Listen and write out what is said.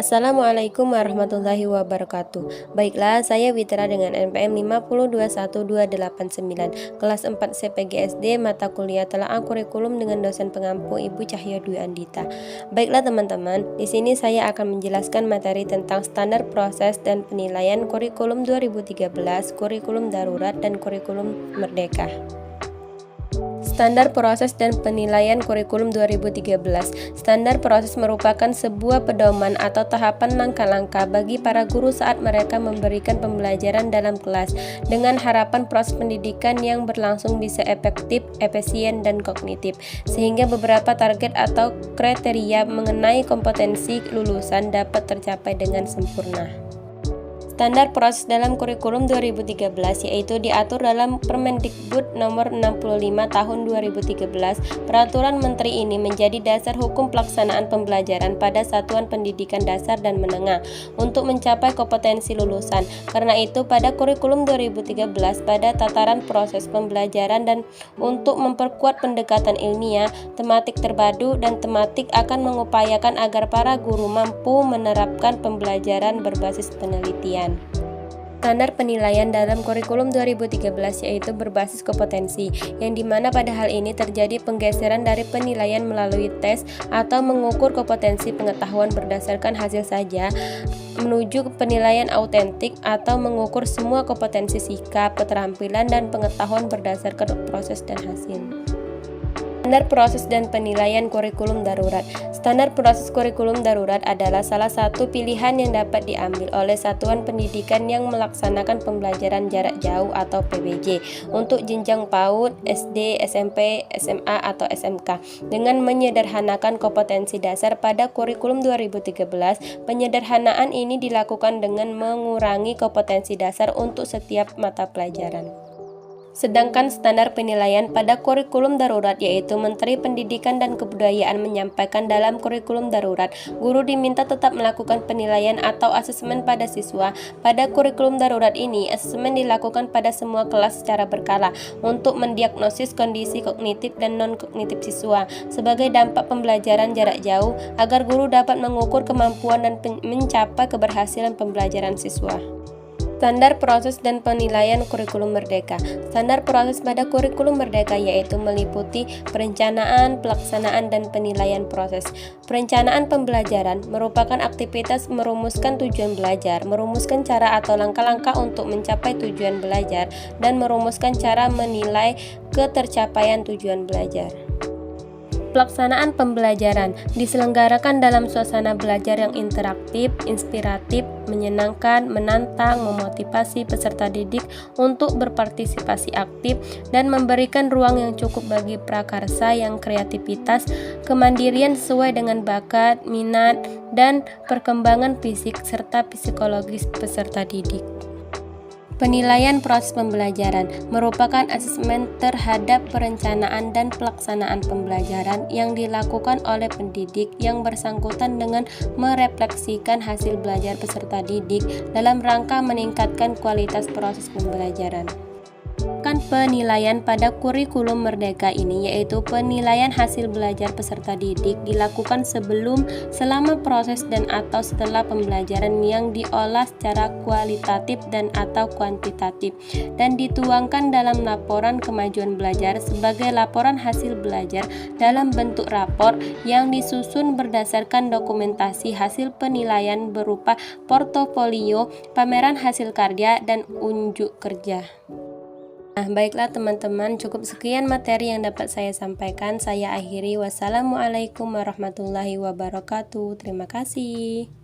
Assalamualaikum warahmatullahi wabarakatuh. Baiklah, saya Witra dengan NPM 5021289, kelas 4 CPGSD, mata kuliah Telaah Kurikulum dengan dosen pengampu Ibu Cahya Dwi Andita. Baiklah teman-teman, di sini saya akan menjelaskan materi tentang standar proses dan penilaian kurikulum 2013, kurikulum darurat, dan kurikulum merdeka. Standar proses dan penilaian kurikulum 2013. Standar proses merupakan sebuah pedoman atau tahapan langkah-langkah bagi para guru saat mereka memberikan pembelajaran dalam kelas, dengan harapan proses pendidikan yang berlangsung bisa efektif, efisien, dan kognitif, sehingga beberapa target atau kriteria mengenai kompetensi lulusan dapat tercapai dengan sempurna. Standar proses dalam kurikulum 2013 yaitu diatur dalam Permendikbud nomor 65 tahun 2013. Peraturan Menteri ini menjadi dasar hukum pelaksanaan pembelajaran pada satuan pendidikan dasar dan menengah untuk mencapai kompetensi lulusan. Karena itu pada kurikulum 2013 pada tataran proses pembelajaran dan untuk memperkuat pendekatan ilmiah, tematik terpadu dan tematik akan mengupayakan agar para guru mampu menerapkan pembelajaran berbasis penelitian. Standar penilaian dalam kurikulum 2013 yaitu berbasis kompetensi, yang dimana pada hal ini terjadi penggeseran dari penilaian melalui tes atau mengukur kompetensi pengetahuan berdasarkan hasil saja menuju penilaian autentik atau mengukur semua kompetensi sikap, keterampilan, dan pengetahuan berdasarkan proses dan hasil. Standar proses dan penilaian kurikulum darurat. Standar proses kurikulum darurat adalah salah satu pilihan yang dapat diambil oleh satuan pendidikan yang melaksanakan pembelajaran jarak jauh atau PBJ untuk jenjang PAUD, SD, SMP, SMA, atau SMK dengan menyederhanakan kompetensi dasar pada kurikulum 2013. Penyederhanaan ini dilakukan dengan mengurangi kompetensi dasar untuk setiap mata pelajaran. Sedangkan standar penilaian pada kurikulum darurat yaitu Menteri Pendidikan dan Kebudayaan menyampaikan dalam kurikulum darurat, guru diminta tetap melakukan penilaian atau asesmen pada siswa. Pada kurikulum darurat ini, asesmen dilakukan pada semua kelas secara berkala untuk mendiagnosis kondisi kognitif dan non-kognitif siswa sebagai dampak pembelajaran jarak jauh agar guru dapat mengukur kemampuan dan mencapai keberhasilan pembelajaran siswa. Standar proses dan penilaian kurikulum merdeka. Standar proses pada kurikulum merdeka yaitu meliputi perencanaan, pelaksanaan, dan penilaian proses. Perencanaan pembelajaran merupakan aktivitas merumuskan tujuan belajar, merumuskan cara atau langkah-langkah untuk mencapai tujuan belajar, dan merumuskan cara menilai ketercapaian tujuan belajar. Pelaksanaan pembelajaran diselenggarakan dalam suasana belajar yang interaktif, inspiratif, menyenangkan, menantang, memotivasi peserta didik untuk berpartisipasi aktif, dan memberikan ruang yang cukup bagi prakarsa yang kreativitas, kemandirian sesuai dengan bakat, minat, dan perkembangan fisik serta psikologis peserta didik. Penilaian proses pembelajaran merupakan asesmen terhadap perencanaan dan pelaksanaan pembelajaran yang dilakukan oleh pendidik yang bersangkutan dengan merefleksikan hasil belajar peserta didik dalam rangka meningkatkan kualitas proses pembelajaran. Penilaian pada kurikulum merdeka ini yaitu penilaian hasil belajar peserta didik dilakukan sebelum, selama proses, dan atau setelah pembelajaran yang diolah secara kualitatif dan atau kuantitatif dan dituangkan dalam laporan kemajuan belajar sebagai laporan hasil belajar dalam bentuk rapor yang disusun berdasarkan dokumentasi hasil penilaian berupa portofolio, pameran hasil karya, dan unjuk kerja. Nah, baiklah teman-teman, cukup sekian materi yang dapat saya sampaikan. Saya akhiri. Wassalamualaikum warahmatullahi wabarakatuh. Terima kasih.